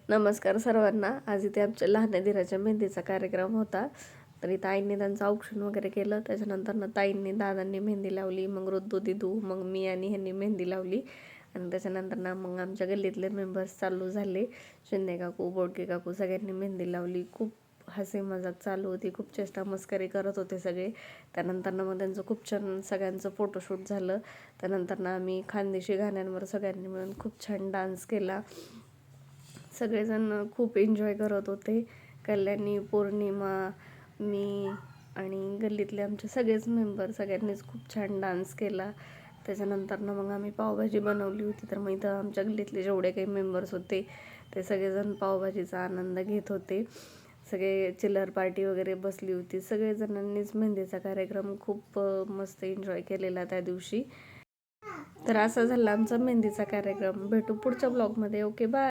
नमस्कार सर्वांना. आज इथे आमच्या लहान दिराच्या मेहंदीचा कार्यक्रम होता. तर इथं आईने त्यांचं औक्षण वगैरे केलं. त्याच्यानंतर ताईंनी दादांनी मेहंदी लावली, मग रुद्दू दिदू, मग मी आणि ह्यांनी मेहंदी लावली. आणि त्याच्यानंतर मग आमच्या गल्लीतले मेंबर्स चालू झाले. शिंदे काकू, बोडके काकू सगळ्यांनी मेहंदी लावली. खूप हसी मजाक चालू होती, खूप चेष्टा मस्करी करत होते सगळे. त्यानंतर मग त्यांचं खूप छान सगळ्यांचं फोटोशूट झालं. त्यानंतर आम्ही खानदेशी गाण्यांवर सगळ्यांनी मिळून खूप छान डान्स केला. सगळेजण खूप एन्जॉय करत होते. कल्याणी, पौर्णिमा, मी आणि गल्लीतले आमचे सगळेच मेंबर सगळ्यांनीच खूप छान डान्स केला. त्याच्यानंतर मग आम्ही पावभाजी बनवली होती. तर मग इथं आमच्या गल्लीतले जेवढे काही मेंबर्स होते ते सगळेजण पावभाजीचा आनंद घेत होते. सगळे चिल्लर पार्टी वगैरे बसली होती. सगळेजणांनीच मेहंदीचा कार्यक्रम खूप मस्त एन्जॉय केलेला त्या दिवशी. तर असा झाला आमचा मेहंदीचा कार्यक्रम. भेटू पुढच्या ब्लॉगमध्ये. Okay, bye.